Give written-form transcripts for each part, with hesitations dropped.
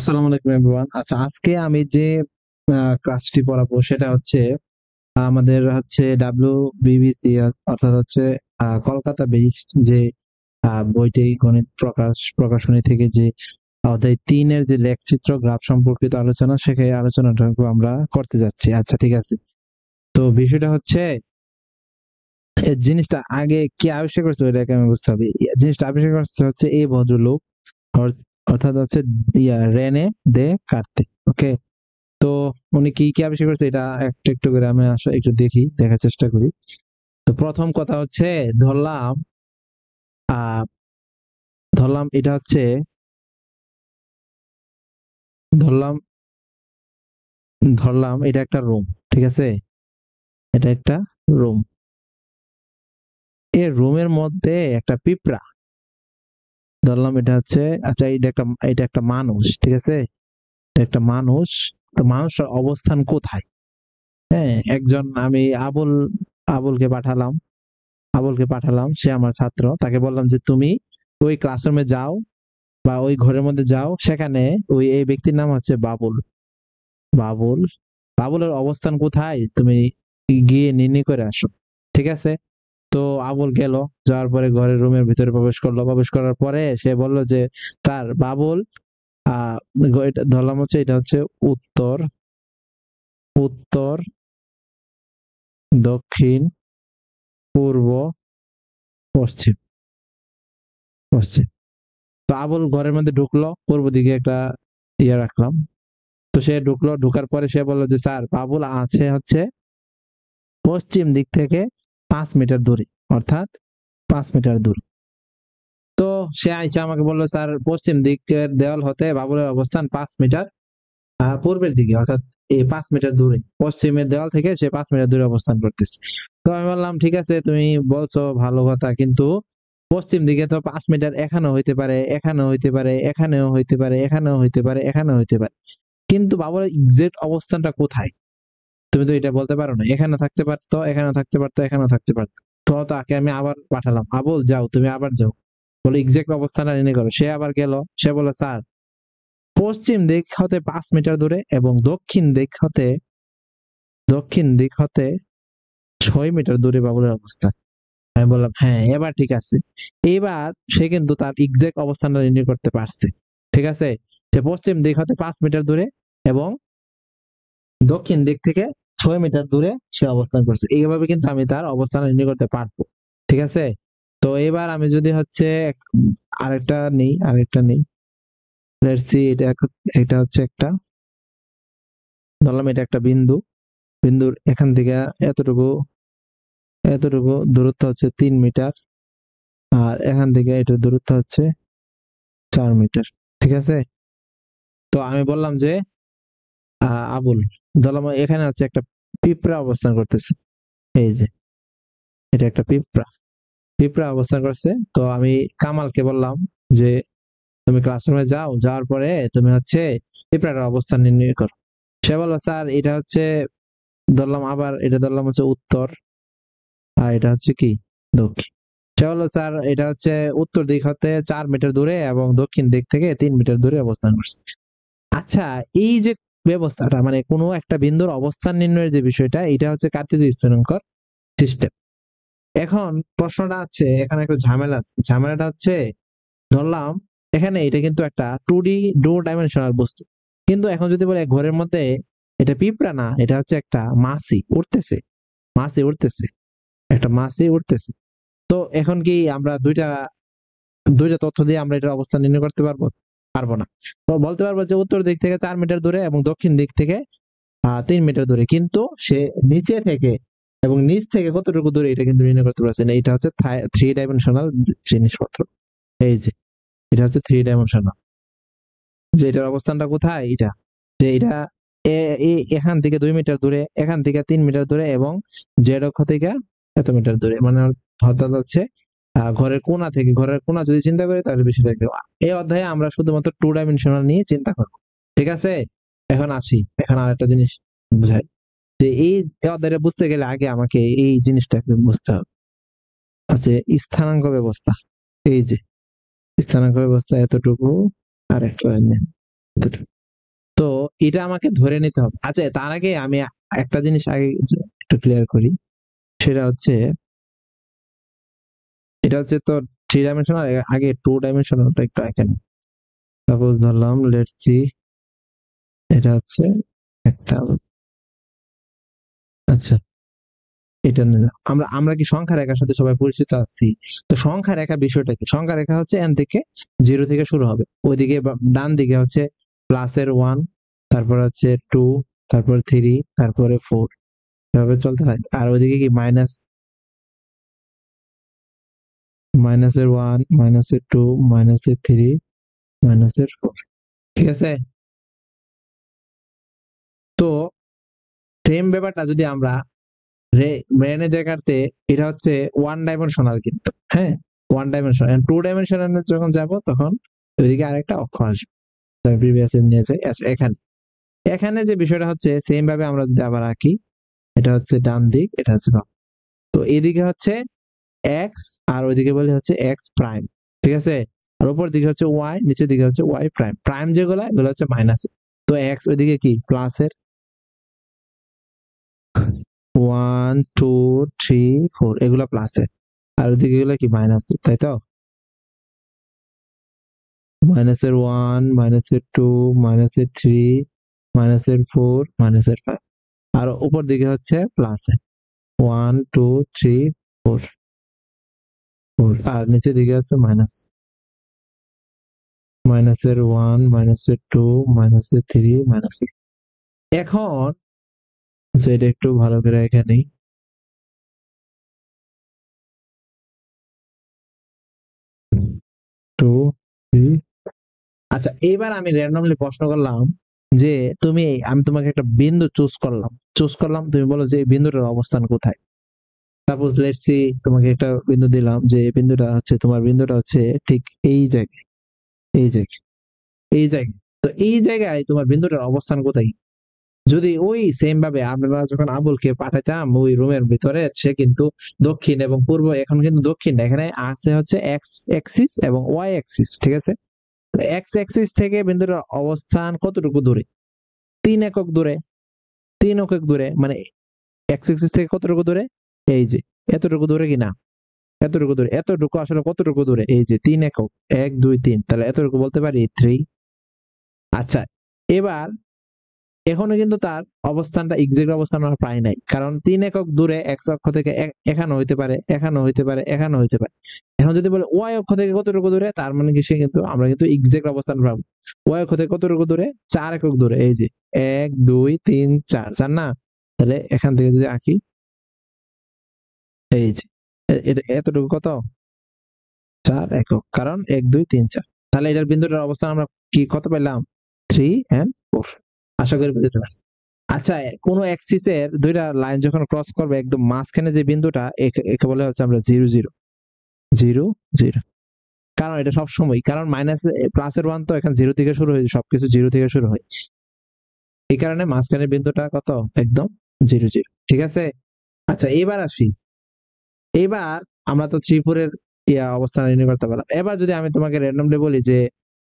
আসসালামু আলাইকুম এভরিওয়ান। আচ্ছা, আজকে আমি যে ক্লাসটি পড়াবো সেটা হচ্ছে আমাদের WBBC, অর্থাৎ হচ্ছে কলকাতা বেসড যে বইটি গণিত প্রকাশনী থেকে যে অধ্যায় 3-এর যে লেখচিত্র গ্রাফ সম্পর্কিত আলোচনা, সেখানে আলোচনাটুকু আমরা করতে যাচ্ছি। আচ্ছা, ঠিক আছে। তো বিষয়টা হচ্ছে, এই জিনিসটা আগে কি আবিষ্কার করছে ওইটাকে আমি বুঝতে হবে। জিনিসটা আবিষ্কার করছে হচ্ছে এই ভদ্রলোক, অর্থাৎ হচ্ছে রেনে দে কার্তে। ওকে। তো উনি কি কি আবিষ্কার করছে এটা একটু একটু করে আমি একটু দেখার চেষ্টা করি। তো প্রথম কথা হচ্ছে, ধরলাম আহ ধরলাম এটা হচ্ছে, ধরলাম ধরলাম এটা একটা রুম। ঠিক আছে, এটা একটা রুম। এই রুমের মধ্যে একটা পিঁপড়া। ধরলাম এটা হচ্ছে, আচ্ছা, এটা একটা মানুষ। ঠিক আছে, এটা একটা মানুষ। তো মানুষের অবস্থান কোথায়? হ্যাঁ, একজন আমি আবুলকে পাঠালাম, সে আমার ছাত্র। তাকে বললাম যে তুমি ওই ক্লাসরুমে যাও বা ওই ঘরের মধ্যে যাও, সেখানে এই ব্যক্তির নাম হচ্ছে বাবুল। বাবুল বাবুলের অবস্থান কোথায় তুমি গিয়ে নির্ণয় করে আসো। ঠিক আছে। তো আবুল গেল, যাওয়ার পরে ঘরের রুমের ভিতরে প্রবেশ করলো। প্রবেশ করার পরে সে বলল যে স্যার, বাবুল আহ ধরলাম হচ্ছে এটা হচ্ছে উত্তর, উত্তর, দক্ষিণ, পূর্ব, পশ্চিম, পশ্চিম। তো আবুল ঘরের মধ্যে ঢুকলো, পূর্ব দিকে একটা রাখলাম। তো সে ঢুকলো, ঢুকার পরে সে বললো যে স্যার, বাবুল আছে হচ্ছে পশ্চিম দিক থেকে 5 মিটার দূরে, অর্থাৎ 5 মিটার দূরে। তো সে আইসা আমাকে বললো, স্যার, পশ্চিম দিকের দেওয়াল হতে বাবুলের অবস্থান 5 মিটার পূর্বের দিকে, অর্থাৎ এই 5 মিটার দূরে। পশ্চিমের দেওয়াল থেকে সে 5 মিটার দূরে অবস্থান করতেছে। তো আমি বললাম, ঠিক আছে, তুমি বলছো ভালো কথা, কিন্তু পশ্চিম দিকে তো 5 মিটার এখানেও হইতে পারে, এখানেও হইতে পারে, এখানেও হইতে পারে, এখানেও হইতে পারে, এখানেও হইতে পারে, কিন্তু বাবুলের এক্সাক্ট অবস্থানটা কোথায় তুমি তো এটা বলতে পারো না। এখানে থাকতে পারতো, এখানে থাকতে পারতো, এখানেও থাকতে পারতো। তো তাকে আমি আবার পাঠালাম, আবুল যাও, তুমি আবার যাও, বলে এক্সাক্ট অবস্থানটা নির্ণয় করো। সে আবার গেল, সে বলে স্যার, পশ্চিম দিক হতে 5 মিটার দূরে এবং দক্ষিণ দিক হতে 6 মিটার দূরে বাবুলের অবস্থান। আমি বললাম হ্যাঁ, এবার ঠিক আছে। এবার সে কিন্তু তার এক্সাক্ট অবস্থানটা নির্ণয় করতে পারছে। ঠিক আছে, সে পশ্চিম দিক হতে 5 মিটার দূরে এবং দক্ষিণ দিক থেকে 6 মিটার দূরে সে অবস্থান করছে। এইভাবে কিন্তু আমি তার অবস্থান নির্ণয় করতে পারবো। ঠিক আছে। তো এবার আমি যদি হচ্ছে আরেকটা নেই, লেটস সি, এটা হচ্ছে একটা, ধরলাম এটা একটা বিন্দু। বিন্দুর এখান থেকে এতটুকু এতটুকু দূরত্ব হচ্ছে 3 মিটার, আর এখান থেকে এটার দূরত্ব হচ্ছে 4 মিটার। ঠিক আছে। তো আমি বললাম যে আবুল, ধরলাম এখানে হচ্ছে একটা পিঁপড়া অবস্থান করতেছে। এই যে, এটা একটা পিঁপড়া পিঁপড়া অবস্থান করছে। তো আমি কামালকে বললাম যে তুমি ক্লাসরুমে যাও, যাওয়ার পরে তুমি হচ্ছে পিঁপড়াটার অবস্থান নির্ণয় করো। সে বললো, স্যার, এটা হচ্ছে, ধরলাম হচ্ছে উত্তর, আর এটা হচ্ছে কি, দক্ষিণ। সে বললো, স্যার, এটা হচ্ছে উত্তর দিক হতে 4 মিটার দূরে এবং দক্ষিণ দিক থেকে 3 মিটার দূরে অবস্থান করছে। আচ্ছা, এই যে ব্যবস্থাটা, মানে কোনো একটা বিন্দুর অবস্থান নির্ণয়ের যে বিষয়টা, এটা হচ্ছে কার্টেসীয় স্থানাঙ্ক সিস্টেম। এখন প্রশ্নটা আছে, এখানে একটা ঝামেলা আছে। ঝামেলাটা হচ্ছে, ধরলাম এখানে এটা কিন্তু একটা 2 ডাইমেনশনাল বস্তু, কিন্তু এখন যদি বলে ঘরের মধ্যে এটা পিঁপড়া না, এটা হচ্ছে একটা মাছি উঠতেছে, মাছি উঠতেছে, একটা মাছি উঠতেছে। তো এখন কি আমরা দুইটা দুইটা তথ্য দিয়ে আমরা এটার অবস্থান নির্ণয় করতে পারবো? পারবো না। তো বলতে পারবো যে উত্তর দিক থেকে 4 মিটার দূরে এবং দক্ষিণ দিক থেকে 3 মিটার দূরে, কিন্তু সে নিচে থেকে এবং নিচ থেকে কতটুকু দূরে এটা কিন্তু নির্ণয় করতে পারছে না। এটা হচ্ছে 3 ডাইমেনশনাল জিনিসপত্র। এই যে, এটা হচ্ছে 3 ডাইমেনশনাল, যে এটার অবস্থানটা কোথায়, এটা যে এটা এখান থেকে 2 মিটার দূরে, এখান থেকে 3 মিটার দূরে এবং জেড অক্ষ থেকে এত মিটার দূরে, মানে অর্থাৎ হচ্ছে ঘরের কোণা যদি চিন্তা করি তাহলে বেশি থাকবে। এই অধ্যায়ে আমরা শুধুমাত্র 2 ডাইমেনশনাল নিয়ে চিন্তা করবো। ঠিক আছে। এখন আসি, এখন আরেকটা জিনিস বুঝাই, যে এই অধ্যায়টা বুঝতে গেলে আগে আমাকে এই জিনিসটাকে বুঝতে হবে। আচ্ছা, স্থানাঙ্ক ব্যবস্থা। এই যে স্থানাঙ্ক ব্যবস্থা এতটুকু, আর একটা লাইন নেন। তো এটা আমাকে ধরে নিতে হবে। আচ্ছা, তার আগে আমি একটা জিনিস আগে একটু ক্লিয়ার করি। সেটা হচ্ছে, এটা হচ্ছে তো 3 ডাইমেনশনাল, আগে 2 ডাইমেনশনালটা একটু এখানে সাপোজ ধরলাম, লেটস সি, এটা হচ্ছে একটা আচ্ছা, এটা নিলাম। আমরা আমরা কি সংখ্যা রেখার সাথে সবাই পরিচিত আছি? তো সংখ্যা রেখা বিষয়টা কি? সংখ্যা রেখা হচ্ছে n থেকে 0 থেকে শুরু হবে। ওইদিকে ডান দিকে হচ্ছে প্লাসের 1, তারপর হচ্ছে 2, তারপর 3, তারপরে 4, এভাবে চলতে থাকে। আর ওইদিকে কি মাইনাসের 1, মাইনাসের 2, মাইনাসের 3, মাইনাসের 4। ঠিক আছে? তো সেম ব্যাপারটা যদি আমরা ব্রেনে দেখাতে, এটা হচ্ছে 1 ডাইমেনশনাল কিন্তু, হ্যাঁ, 1 ডাইমেনশনাল। 2 ডাইমেনশনাল যখন যাব তখন ওইদিকে আরেকটা অক্ষ আসবে। প্রিভিয়াস নিয়েছে। আচ্ছা, এখানে এখানে যে বিষয়টা হচ্ছে সেম ভাবে আমরা যদি আবার আঁকি, এটা হচ্ছে ডান দিক, এটা হচ্ছে বাম। তো এদিকে হচ্ছে এক্স, আর ওইদিকে বলে হচ্ছে এক্স প্রাইম। ঠিক আছে? আর উপর দিকে হচ্ছে ওয়াই, নিচের দিকে হচ্ছে ওয়াই প্রাইম। প্রাইম যেগুলো এগুলো হচ্ছে মাইনাস। তো এক্স ওইদিকে কি প্লাসের 1 2 3 4, এগুলা প্লাসের, আর ওইদিকে এগুলো কি মাইনাস, তাই তো? মাইনাসের 1, মাইনাসের 2, মাইনাসের 3, মাইনাসের 4, মাইনাসের 5। আর উপর দিকে হচ্ছে প্লাসের 1 2 3 4 4, আর নিচের দিকে হচ্ছে মাইনাস, মাইনাসের 1, মাইনাসের 2, মাইনাসের 3, মাইনাসের। এখন এটা একটু ভালো করে এখানে 2 3। আচ্ছা, এবার আমি র্যান্ডমলি প্রশ্ন করলাম যে তুমি, আমি তোমাকে একটা বিন্দু চুজ করলাম, তুমি বলো যে এই বিন্দুটার অবস্থান কোথায়। সাপোজ লেটস সি, তোমাকে একটা বিন্দু দিলাম যে এই বিন্দুটা হচ্ছে, তোমার বিন্দুটা হচ্ছে ঠিক এই জায়গায়, এই জায়গায়, এই জায়গায়। তো এই জায়গায় তোমার বিন্দুটার অবস্থান কোথায়? যদি ওই সেম ভাবে আমরা যখন আবুলকে পাঠাতাম ওই রুমের ভিতরে, সে কিন্তু দক্ষিণ এবং পূর্ব, এখন কিন্তু দক্ষিণ না, এখানে আছে হচ্ছে এক্স অ্যাক্সিস এবং ওয়াই অ্যাক্সিস। ঠিক আছে? এক্স অ্যাক্সিস থেকে বিন্দুর অবস্থান কতটুকু দূরে? 3 একক দূরে। 3 একক দূরে মানে এক্স অ্যাক্সিস থেকে কতটুকু দূরে? এই যে এতটুকু দূরে কি না? এতটুকু দূরে। এতটুকু আসলে কতটুকু দূরে? এই যে 3 একক, 1 2 3, তাহলে এতটুকু বলতে পারি 3। আচ্ছা, এবার এখনো কিন্তু তার অবস্থানটা, এক্সাক্ট অবস্থান আমরা পাই নাই, কারণ 3 একক দূরে এক্স অক্ষ থেকে এখানে হইতে পারে, এখানে হইতে পারে, এখানে হইতে পারে। এখন যদি বলে ওয়াই অক্ষ থেকে কতটুকু দূরে, তার মানে কি সে কিন্তু, আমরা কিন্তু এক্সাক্ট অবস্থান পাবো। ওয়াই অক্ষ থেকে কতটুকু দূরে? 4 একক দূরে। এই যে 1 2 3 4, 4 না? তাহলে এখান থেকে যদি আঁকি, এই যে এটা এতটুকু কত? 4 একক, কারণ 1 2 3 4। তাহলে এটার বিন্দুটার অবস্থান আমরা কি কত পেলাম? 3 and 4। আশা করি বুঝতে পারছি। আচ্ছা, কোন অ্যাক্সিস এর দুইটা লাইন যখন ক্রস করবে, একদম মাঝখানে যে বিন্দুটা, একে বলে হচ্ছে আমরা 0 0 0 0। কারণ এটা সব সময়, কারণ মাইনাস প্লাসের 1 তো এখানে 0 থেকে শুরু হয়, সবকিছু 0 থেকে শুরু হয়। এই কারণে মাঝখানের বিন্দুটা কত? একদম 0 0। ঠিক আছে? আচ্ছা, এবার আসি। এবার আমরা তো 3 4 এর অবস্থান নির্ণয় করতে পারলাম। এবার যদি আমি তোমাকে র্যান্ডমলি বলি যে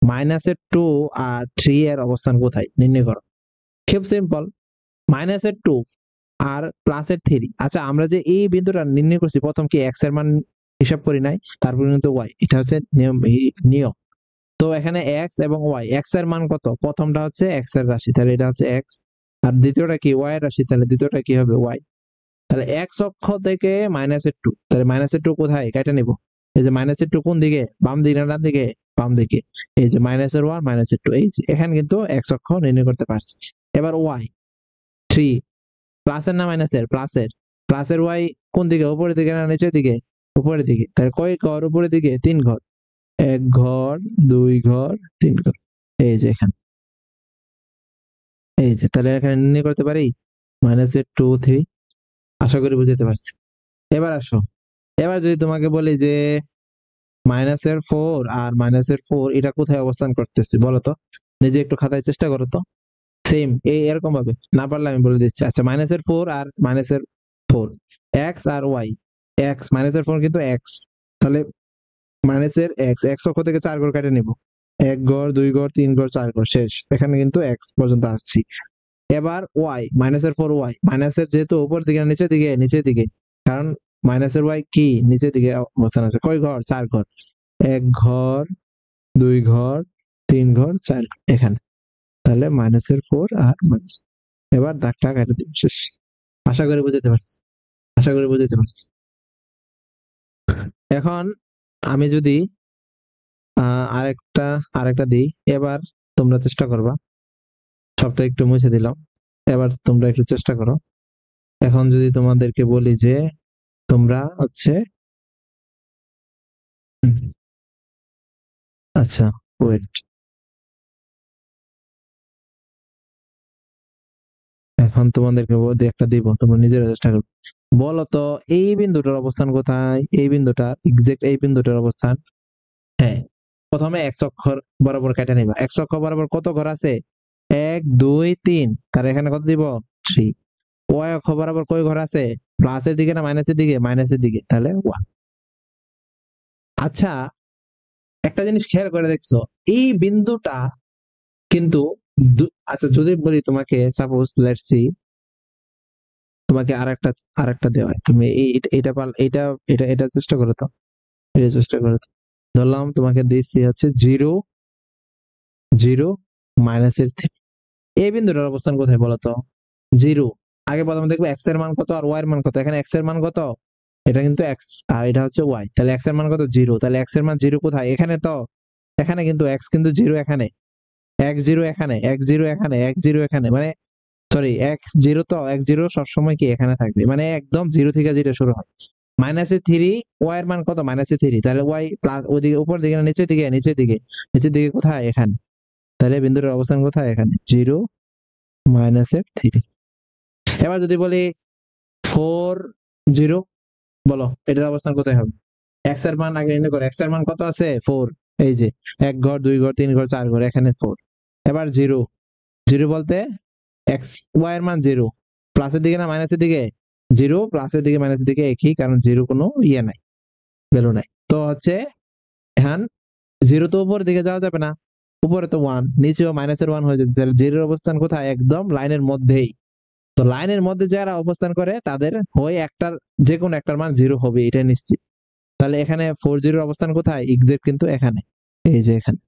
-2 আর 3 এর অবস্থান কোথায় নির্ণয় করো, খুব সিম্পল। -2 আর +3। আচ্ছা, আমরা যে এই বিন্দুটা নির্ণয় করছি, প্রথম কি এক্স এর মান হিসাব করি নাই, তারপর কিন্তু ওয়াই, এটা হচ্ছে নিয়ম। তো এখানে এক্স এবং ওয়াই, এক্স এর মান কত? প্রথমটা হচ্ছে এক্স এর রাশি, তাহলে এটা হচ্ছে এক্স। আর দ্বিতীয়টা কি? ওয়াই এর রাশি, তাহলে দ্বিতীয়টা কি হবে? ওয়াই। তাহলে এক্স অক্ষ থেকে -2, তাহলে -2 কোথায় কেটে নিব? এই যে -2 কোন দিকে? বাম দিকে না ডান দিকে? বাম দিকে। এই যে -1 -2, এই যে এখানে কিন্তু এক্স অক্ষ নির্ণয় করতে পারছি। এবার ওয়াই 3, প্লাসের না মাইনাসের? প্লাসের। প্লাসের ওয়াই কোন দিকে? উপরের দিকে না নিচের দিকে? উপরের দিকে। তাহলে কয় ঘর উপরের দিকে? 3 ঘর। 1 ঘর, 2 ঘর, 3 ঘর। এই যে এখানে, এই যে, তাহলে এখানে নির্ণয় করতে পারি -2 3। আশা করি বুঝতে পারছি। এবার আসো, এবার যদি তোমাকে বলি যে -4 আর -4 এটা কোথায় অবস্থান করতেছে বলো তো? নিজে একটু খাতায় চেষ্টা করো তো। সেম এরকম ভাবে, না পারলে আমি বলে দিচ্ছি। আচ্ছা, -4 আর -4, এক্স আর ওয়াই। এক্স, -4 কিন্তু এক্স, তাহলে মাইনাসের এক্স, এক্স অক্ষ থেকে 4 ঘর কেটে নিব। এক ঘর, দুই ঘর, তিন ঘর, চার ঘর, শেষ। এখানে কিন্তু এক্স পর্যন্ত আসছি। এবার ওয়াই, মাইনাসের পর ওয়াই, মাইনাসের যেহেতু উপর দিকে না নিচের দিকে, নিচের দিকে, কারণ মাইনাসের ওয়াই কি নিচের দিকে অবস্থান আছে। কয় ঘর? চার ঘর। এক ঘর, দুই ঘর, তিন ঘর, চার ঘর, এখানে। তাহলে মাইনাসের ফোর আর মাইনাস। এবার দাগটা কেটে দিন, শেষ। আশা করি বুঝতে পারছি। আশা করি বুঝতে পারছি। এখন আমি যদি আরেকটা আরেকটা দিই, এবার তোমরা চেষ্টা করবা। সবটা একটু মুছে দিলাম। এবার তোমরা একটু চেষ্টা করো। এখন যদি তোমাদেরকে বলি যে তোমরা হচ্ছে হুম, আচ্ছা, ওয়েট, এখন তোমাদেরকে একটা দিব, তোমরা নিজেরা চেষ্টা করো। বলো তো, এই বিন্দুটার অবস্থান কোথায়? এই বিন্দুটা, এক্সাক্ট এই বিন্দুটার অবস্থান। হ্যাঁ, প্রথমে এক্স অক্ষর বরাবর কেটে নিবা। এক্স অক্ষ বরাবর কত ঘর আছে? এক, দুই, তিন। তার এখানে কত দিব? থ্রি। ওয়াই অক্ষ বরাবর কয় ঘর আছে? প্লাসের দিকে না মাইনাসের দিকে? মাইনাসের দিকে, তাহলে ওয়ান। আচ্ছা, একটা জিনিস খেয়াল করে দেখছো, এই বিন্দুটা কিন্তু আচ্ছা, যদি বলি তোমাকে, সাপোজ লেটস সি, তোমাকে আরেকটা দেওয়া হয়, তুমি এটা এটা এটা এটা চেষ্টা করো তো। এটা চেষ্টা করো তো। ধরলাম তোমাকে দিচ্ছি হচ্ছে জিরো, জিরো, মাইনাসের থ্রি। এই বিন্দুটার অবস্থান কোথায় বলো তো? জিরো। আগে প্রথমে দেখবো এক্স এর মান কত আর ওয়াই এর মান কত। এখানে এক্স এর মান কত? এটা কিন্তু এক্স, আর এটা হচ্ছে ওয়াই। তাহলে এক্স এর মান কত? জিরো। তাহলে এক্স এর মান জিরো কোথায়? এখানে তো। এখানে কিন্তু এক্স কিন্তু জিরো এখানে, এক জিরো এখানে, এক জিরো এখানে, এক জিরো এখানে, মানে সরি, এক্স জিরো তো, এক্স জিরো সবসময় কি এখানে থাকবে, মানে একদম জিরো থেকে জিরো শুরু হয়। মাইনাসে থ্রি, ওয়াই এর মান কত? মাইনাসে থ্রি। তাহলে ওয়াই প্লাস ওইদিকে উপর দিকে না নিচের দিকে? নিচের দিকে। নিচের দিকে কোথায়? এখানে। তাহলে বিন্দুর অবস্থান কোথায়? এখানে, জিরো, মাইনাসের থ্রি। এবার যদি বলি ফোর, জিরো, বলো এটার অবস্থান কোথায় হবে? এক্স এর মান আগে নির্ণয় করো। এক্স এর মান কত আছে? ফোর। এই যে এক ঘর, দুই ঘর, তিন ঘর, চার ঘর, এখানে ফোর। এবার জিরো, জিরো বলতে এক্স ওয়াই এর মান জিরো। প্লাসের দিকে না মাইনাসের দিকে? জিরো প্লাসের দিকে মাইনাসের দিকে একই, কারণ জিরো কোনো ইয়ে নাই, ভ্যালু নাই। তো হচ্ছে এখন জিরো তো উপরের দিকে যাওয়া যাবে না, উপরে তো ওয়ান, নিচেও মাইনাসের ওয়ান হয়ে যেতে, তাহলে জিরোর অবস্থান কোথায়? একদম লাইনের মধ্যেই। তো লাইনের মধ্যে যারা অবস্থান করে তাদের হয় একটার, যে কোনো একটার মান জিরো হবে, এটা নিশ্চিত। তাহলে এখানে ফোর জিরোর অবস্থান কোথায়? এক্সাক্ট কিন্তু এখানে, এই যে এখানে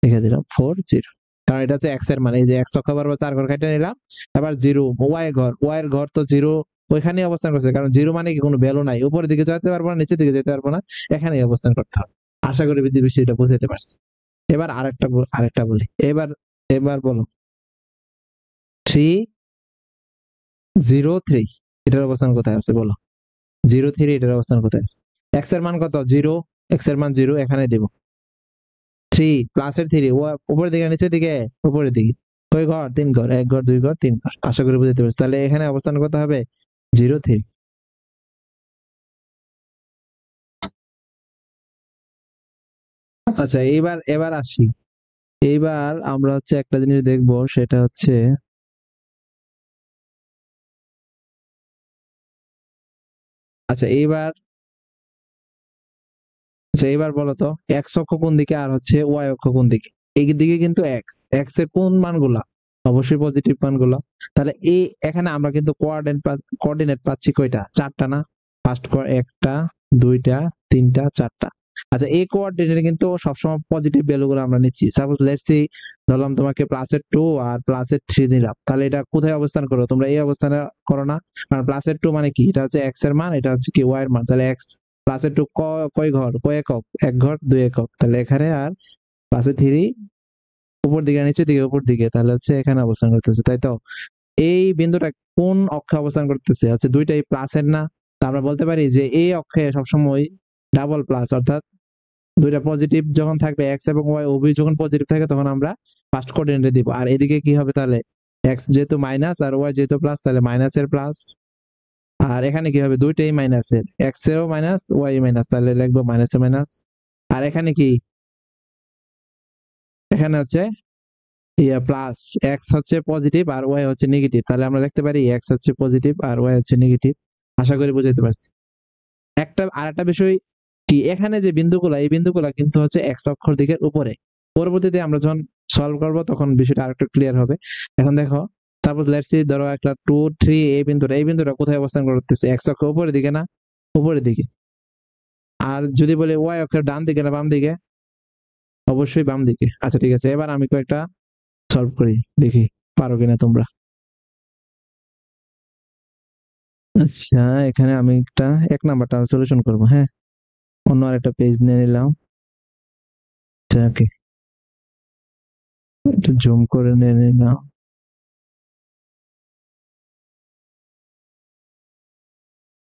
লিখে দিলাম ফোর জিরো। কারণ এটা হচ্ছে এক্স এর মান, এই যে এক্স অক্ষ বরাবর চার ঘর কেটে নিলাম। এবার জিরো, ওয়াই ঘর, ওয়াই এর ঘর তো জিরো ওইখানে অবস্থান করছে, কারণ জিরো মানে কি কোনো ভ্যালু নাই, উপরের দিকে যেতে পারবো না, নিচের দিকে যেতে পারবো না, এখানেই অবস্থান করতে হবে। আশা করি বিষয়টা বুঝতে পারছি। এবার আরেকটা বলি। এবার এবার বলো, থ্রি, জিরো, থ্রি, এটার অবস্থান কোথায় আছে বলো? জিরো, থ্রি, এটার অবস্থান কোথায় আছে? এক্স এর মান কত? জিরো। এক্স এর মান জিরো, এখানে দিব। থ্রি, প্লাসের থ্রি, ও উপরের দিকে নিচের দিকে? উপরের দিকে। কয় ঘর? তিন ঘর। এক ঘর, দুই ঘর, তিন ঘর। আশা করি বুঝতে পারছি। তাহলে এখানে অবস্থান কত হবে? Zero, three. আচ্ছা, এইবার এবার আসি। এইবার আমরা হচ্ছে একটা জিনিস দেখবো, সেটা হচ্ছে, আচ্ছা এইবার, আচ্ছা এইবার বলো তো, এক্স অক্ষ কোন দিকে আর হচ্ছে ওয়াই অক্ষ কোন দিকে? এই দিকে কিন্তু এক্স, এক্স এর কোন মানগুলা? অবশ্যই পজিটিভ মানগুলা। তাহলে এই এখানে আমরা কিন্তু কোঅর্ডিনেট পাচ্ছি কয়টা? চারটা না? ফার্স্ট একটা, দুইটা, তিনটা, চারটা। আচ্ছা, এই কোঅর্ডিনেটে কিন্তু সবসময় পজিটিভ ভ্যালু গুলো আমরা নিচ্ছি। সাপোজ লেটস সি, ধরলাম তোমাকে প্লাসের টু আর প্লাসের থ্রি নিলাম, তাহলে এটা কোথায় অবস্থান করো? তোমরা এই অবস্থানে করো না? কারণ প্লাসের টু মানে কি? এটা হচ্ছে এক্স এর মান, এটা হচ্ছে কি ওয়াই এর মান। তাহলে এক্স প্লাসের টু কয় ঘর? কয় একক? এক ঘর, দুই একক। তাহলে এখানে, আর প্লাসের থ্রি উপর দিকে নিচের দিকে? উপর দিকে। তাহলে হচ্ছে এখানে অবস্থান করতেছে, তাই তো? এই বিন্দুটা কোন অক্ষে অবস্থান করতেছে? হচ্ছে দুইটাই প্লাসের না? তা আমরা বলতে পারি যে এই অক্ষে সবসময় ডাবল প্লাস, অর্থাৎ দুইটা পজিটিভ যখন থাকবে, এক্স এবং ওয়াই উভয় যখন পজিটিভ থাকে, তখন আমরা ফার্স্ট কোঅর্ডিনেটে দিব। আর এদিকে কি হবে তাহলে? এক্স যেহেতু মাইনাস আর ওয়াই যেহেতু প্লাস, তাহলে মাইনাসের প্লাস। আর এখানে কি হবে? দুইটাই মাইনাসের, এক্স এরও মাইনাস, ওয়াই মাইনাস, তাহলে লিখবো মাইনাসে মাইনাস। আর এখানে কি? এখানে হচ্ছে ইয়া প্লাস, এক্স হচ্ছে পজিটিভ আর ওয়াই হচ্ছে নেগেটিভ, তাহলে আমরা লিখতে পারি এক্স হচ্ছে পজিটিভ আর ওয়াই হচ্ছে নেগেটিভ। আশা করি বুঝাইতে পারছি। আর একটা বিষয় কি, এখানে যে বিন্দুগুলা, এই বিন্দুগুলা কিন্তু হচ্ছে এক্স অক্ষর দিকের উপরে। পরবর্তীতে আমরা যখন সলভ করব তখন বিষয়টা আরেকটু ক্লিয়ার হবে। এখন দেখো, সাপোজ লেটস সি, ধরো একটা 2 3 এই বিন্দুটা কোথায় অবস্থান করতেছে? এক্স অক্ষ উপরের দিকে না? উপরের দিকে। আর যদি বলি ওয়াই অক্ষের ডান দিকে না বাম দিকে? অবশ্যই বাম দিকে। আচ্ছা ঠিক আছে, এবার আমি কয়েকটা সলভ করি, দেখি পারো কিনা তোমরা। আচ্ছা, এখানে আমি একটা 1 নাম্বারটা সলিউশন করবো, হ্যাঁ। অন্য আরেকটা পেজ নিয়ে নিলাম। আচ্ছা, ওকে, একটু জুম করে নিয়ে নিলাম।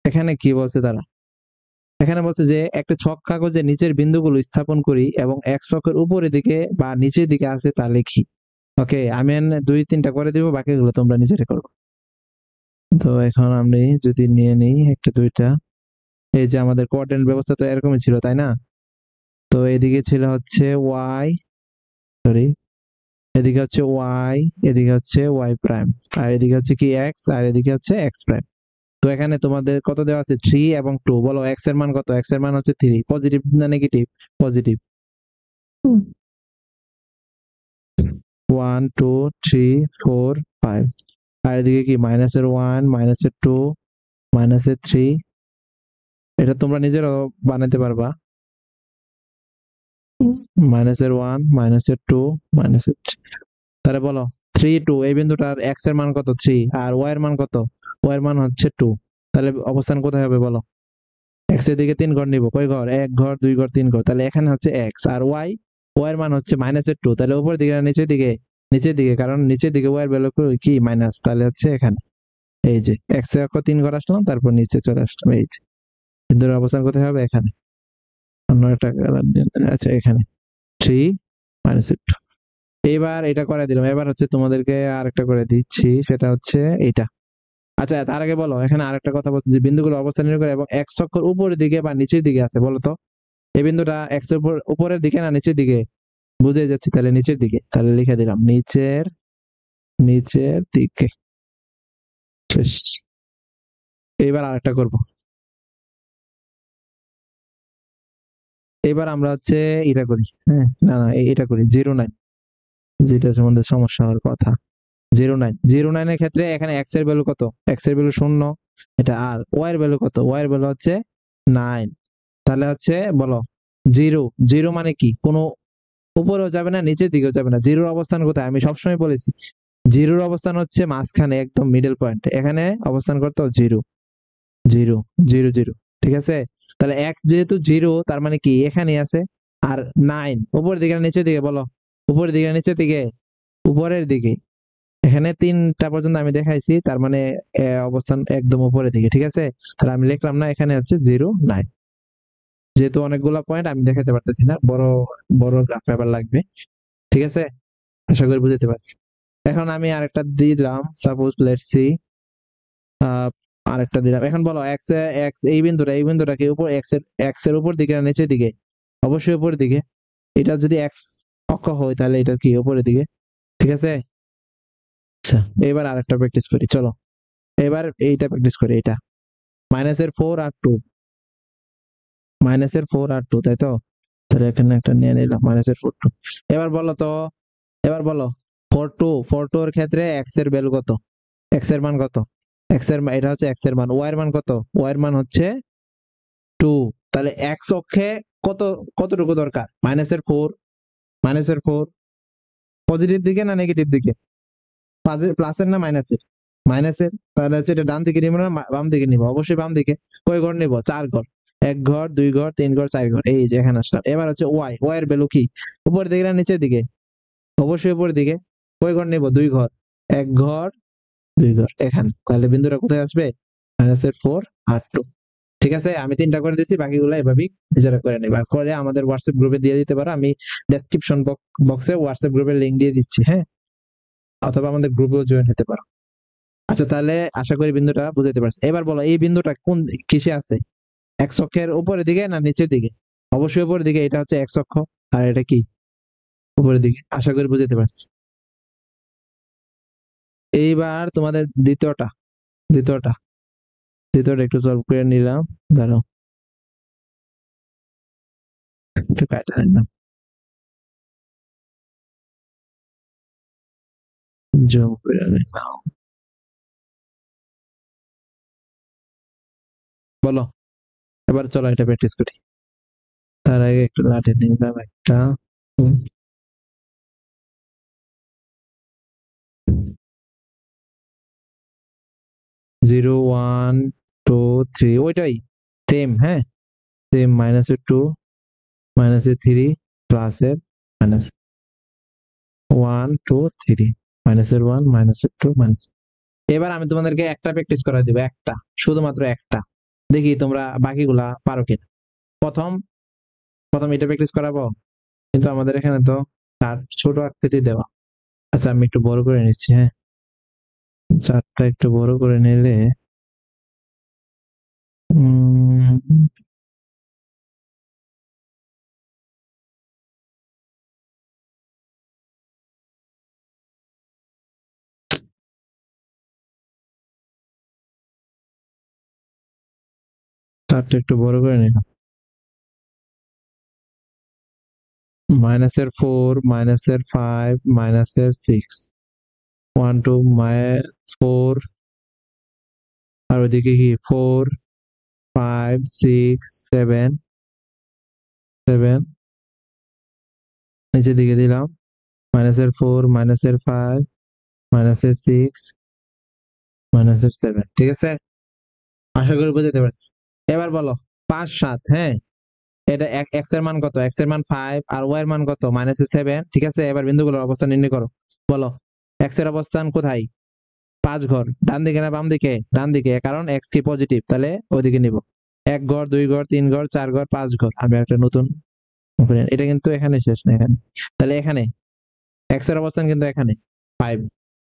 এখানে কি বলছে তারা? এখানে বলছে যে একটা ছক কাগজে নিচের বিন্দুগুলো স্থাপন করি এবং এক ছকের উপরের দিকে বা নিচের দিকে আছে তা লিখি। ওকে, আমি এখানে 2 3টা করে দিব, বাকিগুলো তোমরা নিজেরা করো। তো এখন আমি যদি নিয়ে নিই একটা দুইটা, এই যে আমাদের কোঅর্ডিনেট ব্যবস্থা তো এরকমই ছিল, তাই না? তো এদিকে ছিল হচ্ছে ওয়াই, সরি, এদিকে হচ্ছে ওয়াই, এদিকে হচ্ছে ওয়াই প্রাইম, আর এদিকে হচ্ছে কি এক্স, আর এদিকে হচ্ছে এক্স প্রাইম। তো এখানে তোমাদের কত দেওয়া আছে? 3 এবং 2। বলো এক্স এর মান কত? এক্স এর মান হচ্ছে 3। পজিটিভ না নেগেটিভ? পজিটিভ। 1 2 3 4 5। আর এদিকে কি -1 -2 -3। এটা তোমরা নিজেরাও বানাতে পারবা। -1 -2 -3। তাহলে বলো 3 2, এই বিন্দুটার এক্স এর মান কত? 3। আর ওয়াই এর মান কত? ওয়াই এর মান হচ্ছে 2। তাহলে অবস্থান কোথায় হবে বলো? এক্স এর দিকে 3 ঘর নিব। কয় ঘর? 1 ঘর, 2 ঘর, 3 ঘর। তাহলে এখানে হচ্ছে এক্স, আর ওয়াই, ওয়াই এর মান হচ্ছে -2। তাহলে উপরের দিকে না নিচের দিকে? নিচের দিকে, কারণ নিচের দিকে ওয়াই এর ভ্যালু কি মাইনাস। তাহলে হচ্ছে এখানে, এই যে এক্স এর অক্ষ 3 ঘর আসলাম, তারপর নিচে চলে আসলাম, এই যে বিন্দুর অবস্থান কোথায় হবে? এখানে। অন্য একটা colour দিয়ে, আচ্ছা এখানে 3 - 2। এইবার এটা করে দিলাম, এবার হচ্ছে তোমাদেরকে আরেকটা করে দিচ্ছি, সেটা হচ্ছে এইটা। আচ্ছা, তার আগে বলো, এখানে আরেকটা কথা বলছে যে বিন্দুগুলো অবস্থান নির্ণয় করে এবং এক অক্ষর উপরের দিকে বা নিচের দিকে আছে। বলো তো, এই বিন্দুটা এক্স এর উপরের দিকে না নিচের দিকে? বুঝে যাচ্ছে, তাহলে নিচের দিকে। তাহলে লিখে দিলাম নিচের, নিচের দিকে। শেষ। এইবার আরেকটা করব। এবার আমরা হচ্ছে এটা করি, হ্যাঁ, না না এটা করি 09, যেটা সম্বন্ধে সমস্যা হওয়ার কথা। 09 এর ক্ষেত্রে এখানে এক্স এর ভ্যালু কত? এক্স এর ভ্যালু 0, এটা। আর ওয়াই এর ভ্যালু কত? ওয়াই এর ভ্যালু হচ্ছে 9। তাহলে হচ্ছে বলো, জিরো। জিরো মানে কি? কোনো উপরেও যাবে না, নিচের দিকেও যাবে না। জিরোর অবস্থান কোথায়? আমি সবসময় বলেছি, জিরোর অবস্থান হচ্ছে মাঝখানে, একদম মিডল পয়েন্ট। এখানে অবস্থান করতে জিরো, জিরো, জিরো, জিরো। ঠিক আছে? তাহলে এক যেহেতু জিরো, তার মানে কি এখানে আছে। আর 9 উপরের দিকে না নিচের দিকে বলো? উপরের দিকে না নিচের দিকে? উপরের দিকে। এখানে 3টা পর্যন্ত আমি দেখাইছি, তার মানে অবস্থান একদম উপরের দিকে। ঠিক আছে? তাহলে আমি লিখলাম না, এখানে হচ্ছে 09। যেহেতু অনেকগুলা পয়েন্ট আমি দেখাতে পারতেছি না, বড় বড় গ্রাফ পেপার লাগবে। ঠিক আছে? আশা করি বুঝতে পারছি। এখন আমি আরেকটা দিলাম, সাপোজ লেটস সি, আরেকটা দিলাম। এখন বলো এক্স এক্স, এই বিন্দুটা কি উপর এক্স এর উপর দিকে না নিচের দিকে? অবশ্যই উপরের দিকে। এটা যদি এক্স অক্ষ হয় তাহলে এটা কি উপরের দিকে। ঠিক আছে? আচ্ছা, এবার আরেকটা প্র্যাকটিস করি, চলো। এবার এইটা প্র্যাকটিস করি, এটা -4 আর 2। -4 আর 2, তাই তো? তাহলে এখানে একটা নিয়ে নিলাম, -4 2। এবার বলো তো, এবার বলো, 4 2 এর ক্ষেত্রে এক্স এর ভ্যালু কত? এক্স এর মান কত? এক্স এর এটা হচ্ছে এক্স এর মান। ওয়াই এর মান কত? ওয়াই এর মান হচ্ছে 2। তাহলে এক্স অক্ষে কত, কতটুকু দরকার? -4, -4। পজিটিভ দিকে না নেগেটিভ দিকে? প্লাসের না মাইনাসের? মাইনাসের। তাহলে হচ্ছে এটা ডান দিকে নিবো না বাম দিকে নিবো? অবশ্যই বাম দিকে। কয় ঘর নিবো? 4 ঘর। 1 ঘর, 2 ঘর, 3 ঘর, 4 ঘর। এই যে এখানে আসলাম। এবার হচ্ছে ওয়াই, ওয়াই এর ভ্যালু কি? উপরের দিকে না নিচের দিকে? অবশ্যই উপরের দিকে। কয় ঘর নিবো? 2 ঘর। 1 ঘর, 2 ঘর, এখানে। তাহলে বিন্দুটা কোথায় আসবে? -4 আর 2। ঠিক আছে? আমি 3টা করে দিচ্ছি, বাকিগুলো এভাবেই নিজেরা করে নেবা। করে আমাদের হোয়াটসঅ্যাপ গ্রুপে দিয়ে দিতে পারো। আমি ডেসক্রিপশন বক্সে হোয়াটসঅ্যাপ গ্রুপের লিংক দিয়ে দিচ্ছি, হ্যাঁ। অথবা আমাদের গ্রুপেও জয়েন হতে পারো। আচ্ছা, তাহলে আশা করি বিন্দুটা বুঝাইতে পারছি। এবার বলো, এই বিন্দুটা কোন কিসে আছে? এক্স অক্ষের উপরের দিকে না নিচের দিকে? অবশ্যই উপরের দিকে। এটা হচ্ছে এক্স অক্ষ, আর এটা কি? উপরের দিকে। আশা করি বুঝাইতে পারছি। এইবার তোমাদের দ্বিতীয়টা, দ্বিতীয়টা দ্বিতীয়টা একটু সলভ করে নিলাম। দাঁড়াও, একটু কাটা নিলাম। জুম করে নিলাম। বলো, এবার চলো এটা প্র্যাকটিস করি। তার আগে একটু লাঠি নিলাম একটা। 0 1 2 3 ওইটাই সেম। হ্যাঁ, সেম। -2, -3, প্লাসের মাইনাস 1 2 3, -1 -2 মাইনাস। এবার আমি তোমাদেরকে একটা প্র্যাকটিস করা দিব, একটা, শুধুমাত্র একটা। দেখি তোমরা বাকিগুলা পারো কিনা। প্রথম প্রথম এটা প্র্যাকটিস করাবো, কিন্তু আমাদের এখানে তো ছোট আকৃতি দেওয়া। আচ্ছা, আমি একটু বড় করে নিচ্ছি। হ্যাঁ, চারটা একটু বড় করে নিলে উম চারটা একটু বড় করে নিলাম। -4, -5, -6, 1 2 4, আর ওইদিকে কি 4 5 6 7 7, নিচের দিকে দিলাম -4, -5, -6, -7। ঠিক আছে, আশা করি বুঝতে পারছি। এবার বলো 5 7। হ্যাঁ, এটা এক্স এর মান কত? এক্স এর মান 5 আর ওয়াই এর মান কত? -7। ঠিক আছে, এবার বিন্দুগুলোর অবস্থান নির্ণয় করো। বলো, এক্স এর অবস্থান কোথায়? 5 ঘর, ডান দিকে না বাম দিকে? ডান দিকে, কারণ এক্স কি পজিটিভ, তাহলে ওইদিকে নিব। 1 ঘর, 2 ঘর, 3 ঘর, 4 ঘর, 5 ঘর। আমি একটা নতুন এটা কিন্তু এখানে শেষ না, এখানে। তাহলে এখানে এক্স এর অবস্থান কিন্তু এখানে 5,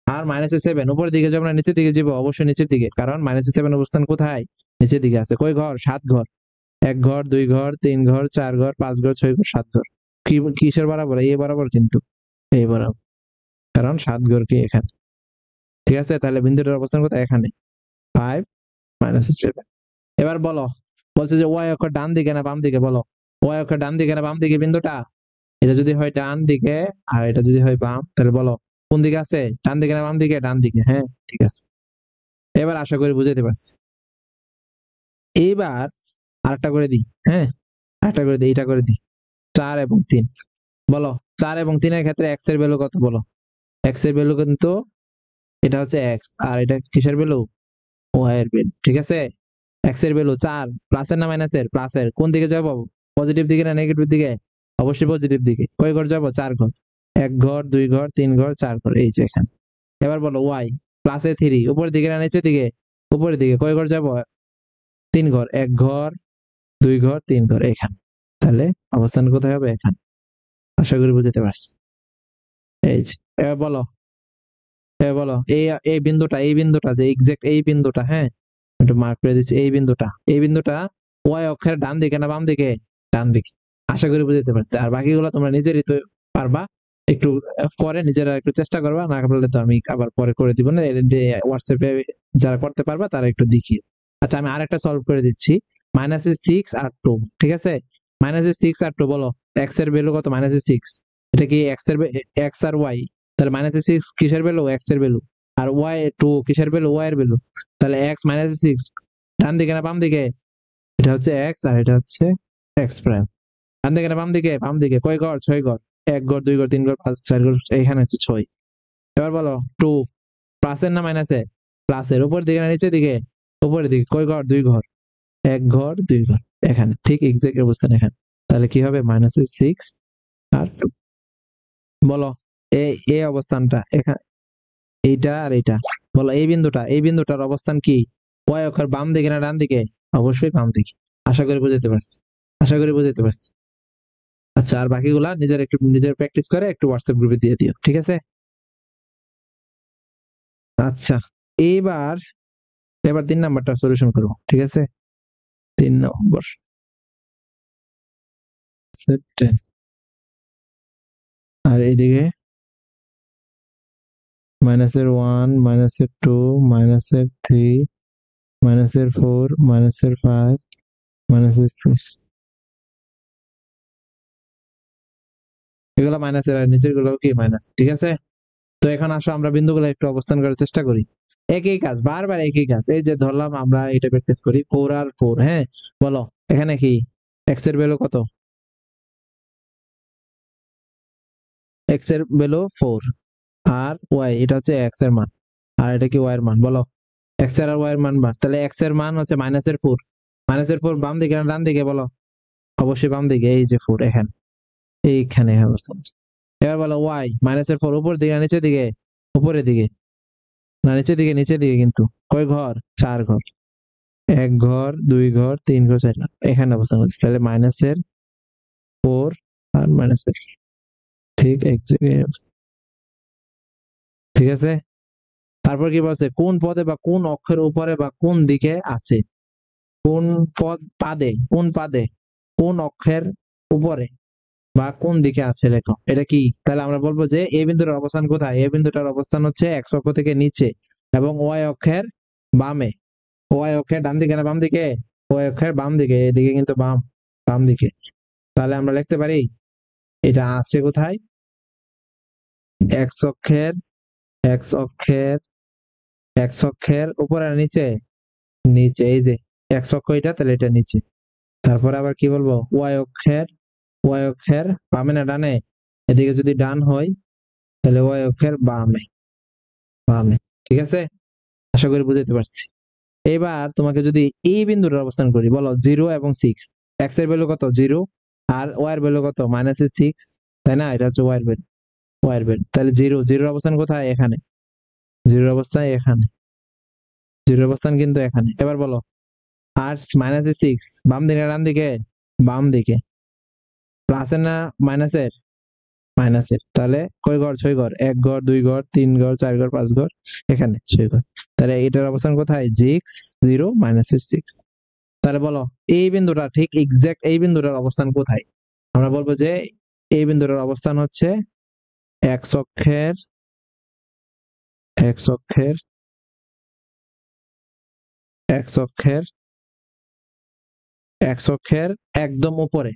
আর -7 উপরের দিকে যাবো না নিচের দিকে যাবো? অবশ্যই নিচের দিকে, কারণ -7 অবস্থান কোথায়? নিচের দিকে আছে। কয় ঘর? 7 ঘর। 1 ঘর, 2 ঘর, 3 ঘর, 4 ঘর, 5 ঘর, 6 ঘর, 7 ঘর। কিসের বরাবর? এ বরাবর কিন্তু, এই বরাবর, কারণ 7 ঘর কি এখানে। ঠিক আছে, তাহলে বিন্দুটার অবস্থান কোথায়? এখানে 5 -7। এবার বলো, বলছে যে ওয়াই অক্ষর ডান দিকে না বাম দিকে? বলো, ওয়াই অক্ষর ডান দিকে না বাম দিকে বিন্দুটা? এটা যদি হয় ডান দিকে আর এটা যদি হয় বাম, তাহলে বলো কোন দিকে আছে? ডান দিকে না বাম দিকে? ডান দিকে। হ্যাঁ, ঠিক আছে। এবার আশা করি বুঝাতে পারছি। এইবার আরেকটা করে দিই। হ্যাঁ, আরেকটা করে দিই, এটা করে দিই। 4 এবং 3। বলো, 4 এবং 3-এর ক্ষেত্রে এক্স এর ভ্যালু কত? বলো, এক্স এর ভ্যালু কিন্তু এটা হচ্ছে এক্স, আর এটা কিসের ভ্যালু? ওয়াই এর ভ্যালু। ঠিক আছে, এক্স এর ভ্যালু 4, প্লাসের না মাইনাসের? প্লাসের। কোন দিকে যাবো? পজিটিভ দিকে না নেগেটিভ দিকে? অবশ্যই পজিটিভ দিকে। কয় ঘর যাবো? 4 ঘর। 1 ঘর, 2 ঘর, 3 ঘর, 4 ঘর, এই যে এখানে। এবার বলো ওয়াই, +3, উপরের দিকে না নিচের দিকে? উপরের দিকে। কয় ঘর যাবো? 3 ঘর। 1 ঘর, 2 ঘর, 3 ঘর, এখানে। তাহলে অবস্থান কোথায় হবে? এখানে। আশা করি বুঝতে পারছি। এই যে, এবার বলো, এই এই বিন্দুটা, যে এক্সাক্ট এই বিন্দুটা, হ্যাঁ, একটু মার্ক করে দিচ্ছি। এই বিন্দুটা ওয়াই অক্ষের ডান দিকে না বাম দিকে? ডান দিকে। আশা করি বুঝতে পারছি। আর বাকিগুলো তোমরা নিজেরই তো পারবা। একটু করে নিজেরা একটু চেষ্টা করবা, না পারলে তো আমি আবার পরে করে দিব না। হোয়াটসঅ্যাপে যারা করতে পারবা তারা একটু দেখিয়ে। আচ্ছা, আমি আরেকটা সলভ করে দিচ্ছি। -6 আর 2। ঠিক আছে, -6 আর 2। বলো, এক্স এর ভ্যালু কত? -6। এটা কি এক্স আর ওয়াই? তাহলে -6 কিসের ভ্যালু? এক্স এর ভ্যালু। আর ওয়াই 2 কিসের ভ্যালু? ওয়াই এর ভ্যালু। তাহলে এক্স -6 ডান দিকে না বাম দিকে? এটা হচ্ছে এক্স আর এটা হচ্ছে এক্স প্রাইম। ডান দিকে না বাম দিকে? বাম দিকে। কয় ঘর? 6 ঘর। 1 ঘর, 2 ঘর, 3 ঘর, 5 4 ঘর, এইখানে হচ্ছে 6। এবার বলো 2, প্লাসের না মাইনাসে? প্লাসের। উপরের দিকে না নিচের দিকে? উপরের দিকে। কয় ঘর? 2 ঘর। 1 ঘর, 2 ঘর, এখানে। ঠিক এক্সাক্ট অবস্থান এখানে। তাহলে কি হবে? -6 আর 2। বলো, এই এই অবস্থানটা এখানে, এইটা আর এইটা। বলো, এই বিন্দুটার অবস্থান কি? ওয়াই অক্ষর বাম দিকে না ডান দিকে? অবশ্যই বাম দিকে। আশা করি বুঝতে পারছি। আশা করি বুঝতে পারছি। আচ্ছা, আর বাকিগুলা নিজের প্র্যাকটিস করে একটু হোয়াটসঅ্যাপ গ্রুপে দিয়ে দিও। ঠিক আছে? আচ্ছা, এইবার এবার 3 নাম্বারটা সলিউশন করবো। ঠিক আছে, 3 নম্বর সেট। আর এইদিকে -1, -2, -3, -4, -5, -6। এগুলো মাইনাসের, আর নিচের গুলো কি মাইনাস। ঠিক আছে, তো এখন আসো আমরা বিন্দুগুলো একটু অবস্থান করার চেষ্টা করি। একই কাজ, বারবার একই কাজ। এই যে ধরলাম আমরা এটা প্র্যাকটিস করি, 4 আর 4। হ্যাঁ, বলো এখানে কি এক্স এর ভ্যালু কত? এক্স এর ভ্যালু 4, আর ওয়াই এটা হচ্ছে এক্স এর মান, আর এটা কি ওয়াই এর মান। বলো এক্স এর আর ওয়াই এর মান বার, তাহলে এক্স এর মান হচ্ছে -4। -4 বাম দিকে না ডান দিকে? বলো অবশ্যই বাম দিকে, এই যে 4 এখানে, এইখানে অবস্থান। এবার বলো ওয়াই -4 উপর দিকে না নিচের দিকে? উপরের দিকে না নিচের দিকে? নিচের দিকে। কিন্তু কয় ঘর? 4 ঘর। 1 ঘর, 2 ঘর, 3 ঘর, 4 ঘর, এখানে অবস্থান করছে। তাহলে -4 আর -4 ঠিক এক জায়গায় ঠিক আছে। তারপর কি বলছে? কোন পদে বা কোন অক্ষের উপরে বা কোন দিকে আছে? কোন পাদে কোন অক্ষের উপরে বা কোন দিকে আছে লেখো। এটা কি? তাহলে আমরা বলবো যে এ বিন্দুর অবস্থান কোথায়? এ বিন্দুটার অবস্থান হচ্ছে এক্স অক্ষ থেকে নিচে এবং ওয়াই অক্ষের বামে। ওয়াই অক্ষের ডান দিকে না বাম দিকে? ওয়াই অক্ষের বাম দিকে, এদিকে কিন্তু বাম, বাম দিকে। তাহলে আমরা লিখতে পারি এটা আছে কোথায়? এক্স অক্ষের এক্স অক্ষের এক্স অক্ষের উপরে না নিচে? নিচে। এই যে এক্স অক্ষ এটা, তাহলে এটা নিচে। তারপরে আবার কি বলবো? ওয়াই অক্ষের বামে না ডানে? এদিকে যদি ডান হয় তাহলে ওয়াই অক্ষের বামে, বামে। ঠিক আছে, আশা করি বুঝতে পারছি। এবার তোমাকে যদি এই বিন্দুটার অবস্থান করি, বলো 0 এবং 6। এক্স এর ভ্যালু কত? 0, আর ওয়াই এর ভ্যালু কত? -6, তাই না? এটা হচ্ছে ওয়াই এর ভ্যালু। তাহলে জিরোর অবস্থান কোথায়? এখানে। জিরোর অবস্থান এখানে, জিরোর অবস্থান কিন্তু এখানে। এবার বলো, আর -6 বাম দিকে না ডান দিকে? বাম দিকে। প্লাসের না মাইনাসের? মাইনাসের। তাহলে কয় ঘর? 6 ঘর। 1 ঘর, 2 ঘর, 3 ঘর, 4 ঘর, 5 ঘর, এখানে 6 ঘর। তাহলে এটার অবস্থান কোথায়? 0 -6। তাহলে বলো এই বিন্দুটা ঠিক এক্সাক্ট এই বিন্দুটার অবস্থান কোথায়? আমরা বলবো যে এই বিন্দুটার অবস্থান হচ্ছে এক্স অক্ষের এক্স অক্ষের এক্স অক্ষের এক্স অক্ষের একদম উপরে।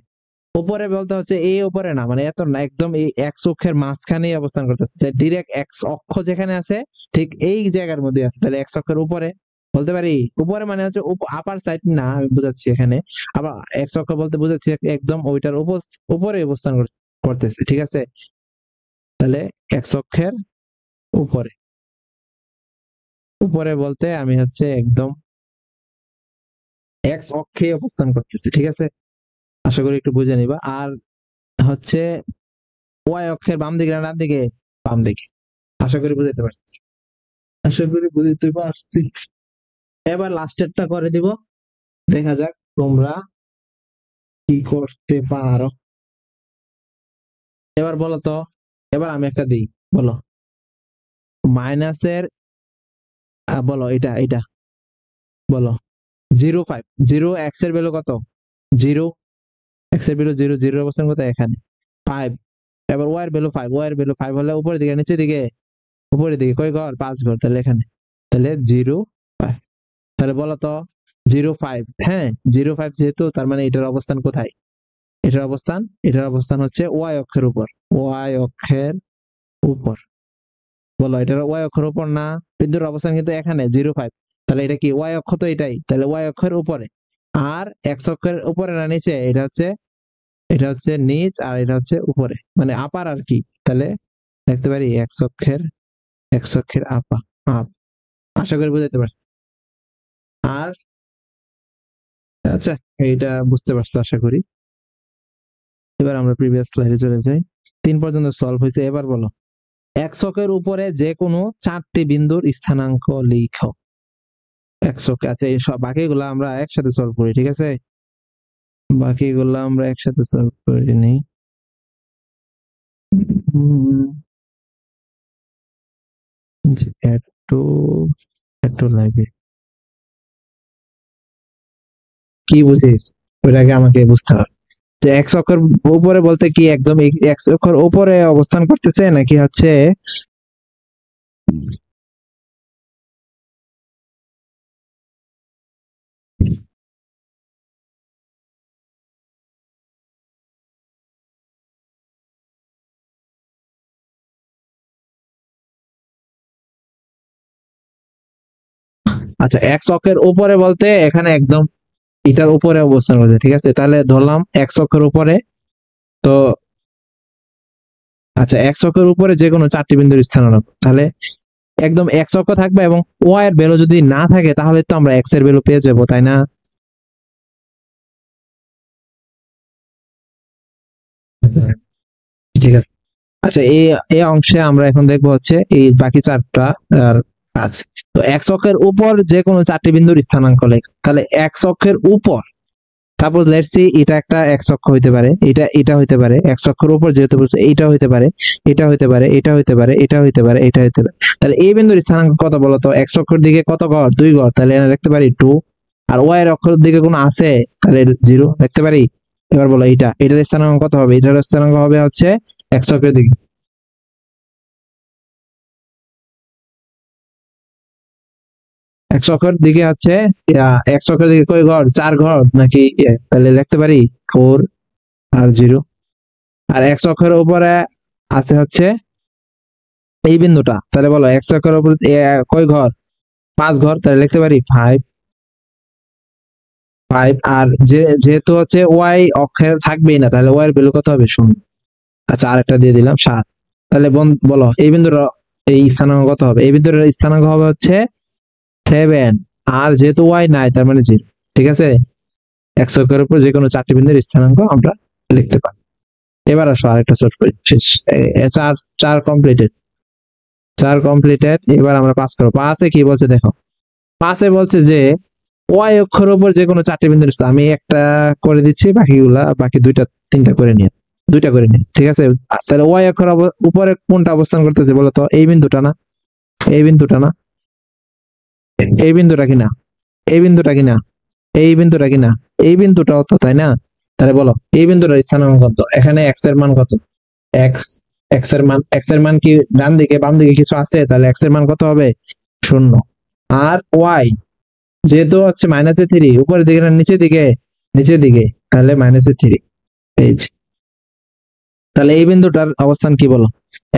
উপরে বলতে হচ্ছে এই উপরে না, মানে এত না, একদম এই এক্স অক্ষের মাঝখানেই অবস্থান করতেছে, যে ডিরেক্ট এক্স অক্ষ যেখানে আছে ঠিক এই জায়গার মধ্যে আছে। তাহলে এক্স অক্ষের উপরে বলতে পারি। উপরে মানে হচ্ছে আপার সাইড না, আমি বুঝাচ্ছি এখানে। আবার এক্স অক্ষ বলতে বুঝাচ্ছি একদম ওইটার উপরে অবস্থান করতেছে। ঠিক আছে, তাহলে এক্স অক্ষের উপরে। উপরে বলতে আমি হচ্ছে একদম এক্স অক্ষে অবস্থান করতেছে। ঠিক আছে, আশা করি একটু বুঝে নিবা। আর হচ্ছে ওয়াই অক্ষের বাম দিকে না ডান দিকে? বাম দিকে। আশা করি বুঝতে পারছি। আশা করি বুঝতে পারছি। এবার লাস্টেরটা করে দিব, দেখা যাক তোমরা কি করতে পারো। এবার বলো তো, এবার আমি একটা দিই, বলো মাইনাসের বলো এটা এটা বলো 0, 5। 0 এক্স এর ভ্যালু কত? 0, এক্স এর ভ্যালু 0, 0 অবস্থান কোথায়? এখানে। 5। এবার ওয়াই এর ভ্যালু 5, ওয়াই এর ভ্যালু 5 হলে উপরের দিকে নিচের দিকে? উপরের দিকে। কয় ঘর? 5 ঘর। তাহলে এখানে। তাহলে 0, 5। তাহলে বলো তো 0, 5। হ্যাঁ, 0, 5 যেহেতু, তার মানে এটার অবস্থান কোথায়? এটার অবস্থান এটার অবস্থান হচ্ছে ওয়াই অক্ষের উপর। ওয়াই অক্ষের উপর। বলো এটার ওয়াই অক্ষের উপর না? বিন্দুর অবস্থান কিন্তু এখানে 0, 5। তাহলে এটা কি ওয়াই অক্ষ? তো এটাই, তাহলে ওয়াই অক্ষের উপরে। আর এক্স অক্ষের উপরে না নিচে? এটা হচ্ছে নিচ, আর এটা হচ্ছে উপরে, মানে আপার আর কি। তাহলে দেখতে পারি এক্স অক্ষের আপ। আশা করি বুঝাতে পারছি। আর আচ্ছা, এইটা বুঝতে পারছো আশা করি। এবার আমরা প্রিভিয়াস স্লাইডে চলে যাই। 3 পর্যন্ত সলভ হয়েছে। এবার বলো এক্স অক্ষের উপরে যে কোনো 4টি বিন্দুর স্থানাঙ্ক লিখো। এক্স অক্ষ, আচ্ছা এই সব বাকিগুলো আমরা একসাথে সলভ করি। ঠিক আছে, বাকিগুলো আমরা একসাথে সলভ করে নিই। একটু একটু লাগে, কি বুঝিস ওইটাকে আমাকে বুঝতে হবে। যে এক্স অক্ষের উপরে বলতে কি একদম এক্স অক্ষের উপরে অবস্থান করতেছে নাকি হচ্ছে আচ্ছা এক্স অক্ষের উপরে বলতে এখানে একদম এটার উপরে অবস্থান করছে, ঠিক আছে? তাহলে ধরলাম এক্স অক্ষের উপরে। তো আচ্ছা এক্স অক্ষের উপরে যে কোনো চারটি বিন্দুর স্থান রাখবো, তাহলে একদম এক্স অক্ষ থাকবে এবং ওয়াই এর ভ্যালু যদি না থাকে তাহলে তো আমরা এক্স এর ভ্যালু পেয়ে যাবো, তাই না? ঠিক আছে। আচ্ছা এই এই অংশে আমরা এখন দেখবো হচ্ছে এই বাকি চারটা আর কাজ। তো এক্স অক্ষের উপর যে কোনো চারটি বিন্দুর স্থানাঙ্ক লেখ। তাহলে এক্স অক্ষের উপর, সাপোজ লেটস সি এটা একটা এক্স অক্ষ হইতে পারে, এটা হইতে পারে এক্স অক্ষের উপর যেহেতু বলছে, এইটা হইতে পারে, এটা হইতে পারে, এটা হইতে পারে, এটা হইতে পারে, এটা হইতে পারে। তাহলে এই বিন্দুর স্থানাঙ্ক কত বলতো? এক্স অক্ষের দিকে কত ঘর? 2 ঘর, তাহলে এখানে লিখতে পারি 2। আর ওয়াই এর অক্ষের দিকে কোনো আছে তাহলে 0 লিখতে পারি। এবার বলো এটার স্থানাঙ্ক কত হবে? এটার স্থানাঙ্ক হবে হচ্ছে এক্স অক্ষের দিকে। এক্স অক্ষের দিকে হচ্ছে এক্স অক্ষের দিকে কয় ঘর? 4 ঘর নাকি তাহলে লিখতে পারি 4 আর 0। আর এক্স অক্ষের উপরে আছে হচ্ছে এই বিন্দুটা, তাহলে বলো এক্স অক্ষের উপর কয় ঘর? 5 ঘর, তাহলে লিখতে পারি 5। আর যেহেতু হচ্ছে ওয়াই অক্ষের থাকবেই না, তাহলে ওয়াই এর ভ্যালু কত হবে? 0। আচ্ছা আরেকটা দিয়ে দিলাম 7। তাহলে বলো এই বিন্দুর এই স্থানাঙ্ক কত হবে? এই বিন্দুর স্থানাঙ্ক হবে হচ্ছে 7। আর যেহেতু ওয়াই নাই তার মানে 0। ঠিক আছে, এক্স অক্ষের উপর যে কোনো চারটি বিন্দুর স্থানাঙ্ক আমরা লিখতে পারি। এবার আসো আরেকটা সলভ করি, শেষ। চার চার কমপ্লিটেড, 4 কমপ্লিটেড। এবার আমরা 5 করবো। 5-এ কি বলছে দেখো। 5-এ বলছে যে ওয়াই অক্ষের উপর যে কোনো চারটি বিন্দুর স্থান, আমি একটা করে দিচ্ছি, বাকি দুইটা তিনটা করে নিয়ে, দুইটা করে নিয়ে, ঠিক আছে? তাহলে ওয়াই অক্ষের উপরে কোনটা অবস্থান করতেছে বলতো? এই বিন্দুটা না? এই বিন্দুটা না? এই বিন্দুটা কিনা? এই বিন্দুটা কিনা? এই বিন্দুটা কিনা? এই বিন্দুটাও তো, তাই না? তাহলে বলো এই বিন্দুটার স্থানাঙ্ক কত? এখানে এক্স এর মান কত? এক্স, এক্স এর মান কি ডান দিকে বাম দিকে কিছু আছে? তাহলে এক্স এর মান কত হবে? 0। আর ওয়াই যেহেতু হচ্ছে -3, উপরের দিকে না নিচের দিকে? নিচের দিকে, তাহলে -3। এই যে, তাহলে এই বিন্দুটার অবস্থান কি বলো?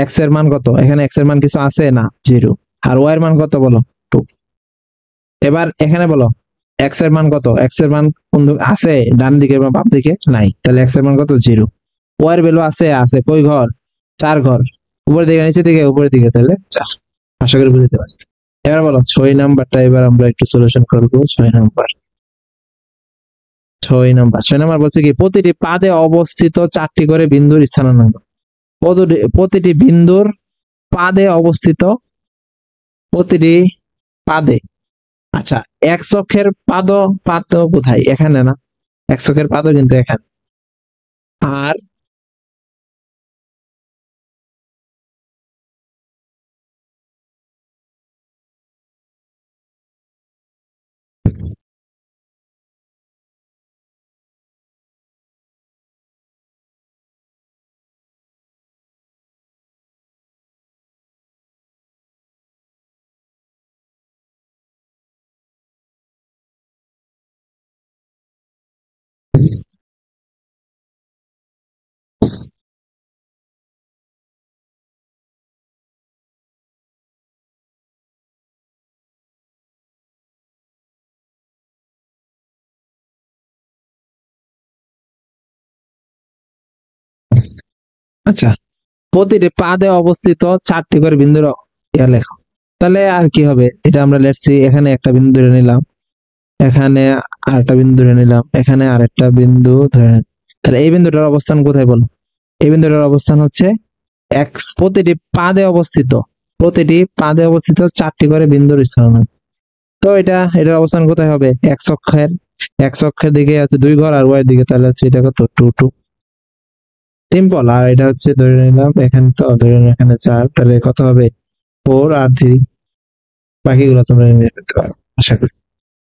এক্স এর মান কত? এখানে এক্স এর মান কিছু আছে? না, 0। আর ওয়াই এর মান কত বলো? 2। এবার এখানে বলো এক্স এর মান কত? এক্স এর মান কোন আছে? ডান দিকে বা বাম দিকে? নাই, তাহলে এক্স এর মান কত? 0। ওয়াই এর ভ্যালু আছে? আছে কয় ঘর? 4 ঘর। উপরের দিকে নিচের দিকে? উপরের দিকে, তাহলে 4। আশা করি বুঝতে পারছি। এবার বলো 6 নাম্বারটা এবার আমরা একটু সলিউশন করবো। 6 নাম্বার বলছে কি, প্রতিটি পাদে অবস্থিত চারটি করে বিন্দুর স্থানাঙ্ক। প্রতিটি বিন্দুর পাদে অবস্থিত, প্রতিটি পাদে। আচ্ছা এক্স অক্ষের পাদ কোথায়? এখানে না? এক্স অক্ষের পাদও কিন্তু এখানে। আর আচ্ছা প্রতিটি পাদে অবস্থিত চারটি করে বিন্দুর লেখো। তাহলে আর কি হবে? এটা আমরা লেটছি, এখানে একটা বিন্দু ধরে নিলাম, এখানে আরেকটা বিন্দু ধরে নিলাম, এখানে আরেকটা বিন্দু ধরে নিলাম। তাহলে এই বিন্দুটার অবস্থান কোথায় বলো? এই বিন্দুটার অবস্থান হচ্ছে এক্স, প্রতিটি পাদে অবস্থিত চারটি করে বিন্দুর স্থান। তো এটার অবস্থান কোথায় হবে? এক্স অক্ষের দিকে আছে 2 ঘর, আর ওয়াই দিকে তাহলে হচ্ছে এটা কত? 2 2। সিম্পল। আর এটা হচ্ছে ধরে নিলাম এখানে, তো ধরে নিলাম এখানে 4, তাহলে কত হবে? 4 আর 3। বাকিগুলো তোমরা নির্ণয় করতে পারো আশা করি।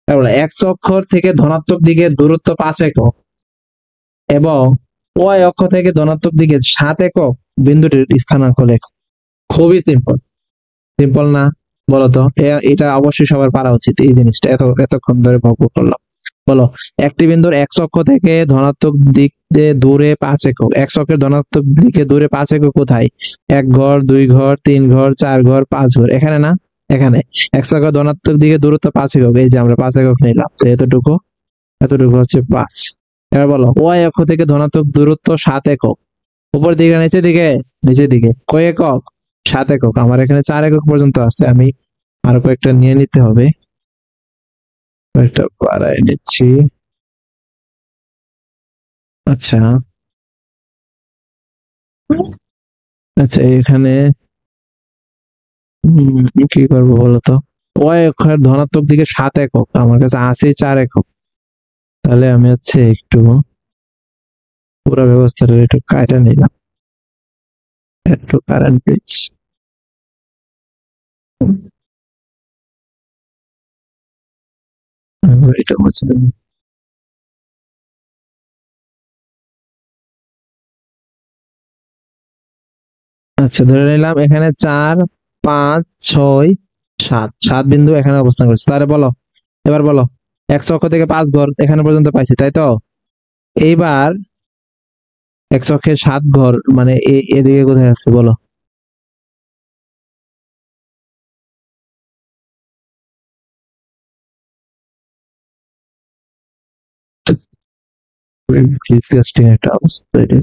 তারপর এক্স অক্ষর থেকে ধনাত্মক দিকে দূরত্ব 5 একক এবং ওয়াই অক্ষ থেকে ধনাত্মক দিকে 7 একক বিন্দুটির স্থানাঙ্ক লেখো। খুবই সিম্পল। সিম্পল না? বলতো এটা অবশ্যই সবার পারা উচিত। এই জিনিসটা এতক্ষণ ধরে বকবক করলাম। বলো একটি বিন্দুর এক্স অক্ষ থেকে ধনাত্মক দিক দূরে 5 একক। এক্স অক্ষের ধনাত্মক দিকে দূরে 5 একক কোথায়? 1 ঘর, 2 ঘর, 3 ঘর, 4 ঘর, 5 ঘর, এখানে না? এখানে এক্স অক্ষ ধনাত্মক দিকে দূরত্ব 5 একক, এই যে আমরা 5 একক নিলাম, তো এতটুকু এতটুকু হচ্ছে 5। এবার বলো ওয়াই অক্ষ থেকে ধনাত্মক দূরত্ব 7 একক, উপর দিকে নিচের দিকে, নিচের দিকে কয় একক? 7 একক। আমার এখানে 4 একক পর্যন্ত আছে, আমি আরো কয়েকটা নিয়ে নিতে হবে, কয়েকটা বাড়াই নিচ্ছি। আচ্ছা আচ্ছা, এখানে কি করবো বলতো? ওয়াই অক্ষের ধনাত্মক দিকে 7 একক, আমার কাছে আছে 4 একক, তাহলে আমি হচ্ছে একটু পুরো ব্যবস্থাটা একটু কাটা নিলাম, একটু কারেন্ট পেজ। এটা মুছে দেব। আচ্ছা, ধরে নিলাম এখানে 4, 5, 6, 7, 7 বিন্দু এখানে অবস্থান করছে, তাহলে বলো, এবার বলো এক্স অক্ষ থেকে 5 ঘর এখানে পর্যন্ত পাইছি, তাই তো? এইবার এক্স অক্ষে 7 ঘর মানে এদিকে কোথায় আছে বলো? ডিসগাস্টিং একটা অবস্থা এটা।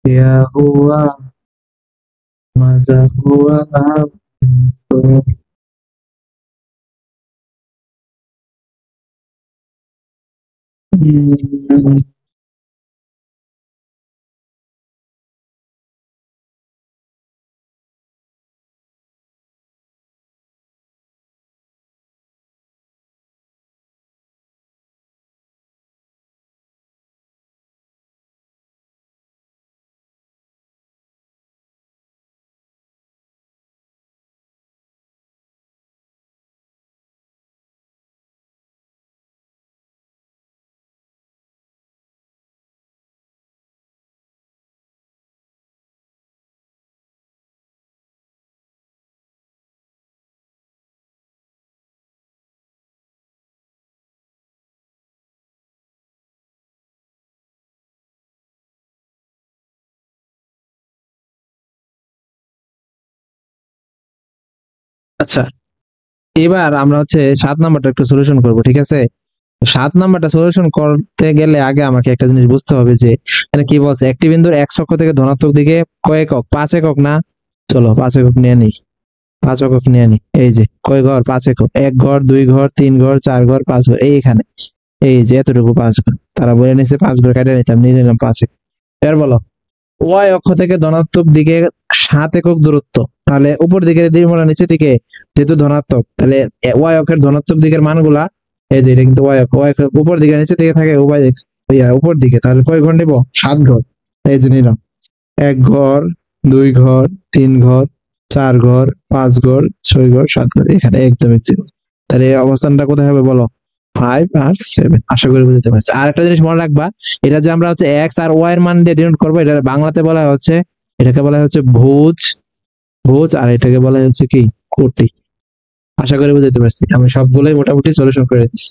क्या हुआ, मजा हुआ हमको। আচ্ছা, এবার আমরা হচ্ছে 7 নাম্বারটা একটু সলিউশন করব, ঠিক আছে? 7 নাম্বারটা সলিউশন করতে গেলে আগে আমাকে একটা জিনিস বুঝতে হবে যে এখানে কি বলছে, একটি বিন্দুর এক্স অক্ষ থেকে ধনাত্মক দিকে কয় একক? 5 একক না? চলো 5 একক নিয়ে নিই, 5 একক নিয়ে নিই। এই যে কয় ঘর? 5 একক। 1 ঘর, 2 ঘর, 3 ঘর, 4 ঘর, 5 ঘর, এইখানে এই যে এতটুকু 5 ঘর। তারা বলে নিছে 5 ঘর কাটিয়ে নিতাম, নিয়ে নিলাম 5 একক। এবার বলো ওয়াই অক্ষ থেকে ধনাত্মক দিকে 7 একক দূরত্ব, তাহলে উপর দিকে নির্মলা নিচের দিকে যেহেতু ধনাত্মক, তাহলে ওয়াই অক্ষের ধনাত্মক দিকের মানগুলা, এই যে এটা কিন্তু ওয়াই অক্ষ, ওয়াই অক্ষ উপর দিকে নিচের দিকে থাকে, উভয় উপর দিকে, তাহলে কয় ঘর নিব? 7 ঘর। এই যে নিলাম 1 ঘর, 2 ঘর, 3 ঘর, 4 ঘর, 5 ঘর, 6 ঘর, 7 ঘর, এখানে একদম এক্সাক্ট। তাহলে এই অবস্থানটা কোথায় হবে বলো? 5 আর 7। আশা করি বুঝতে পারছি। আর একটা জিনিস মনে রাখবা, এটা যে আমরা হচ্ছে এক্স আর ওয়াই এর মান দিয়ে ডিনোট করবো, এটা বাংলাতে বলা হচ্ছে, এটাকে বলা হচ্ছে ভুজ, ভুজ, আর এটাকে বলা হচ্ছে কি, কোটি। আশা করি বুঝতে পারছি, আমি সবগুলোই মোটামুটি সলিউশন করে দিচ্ছি।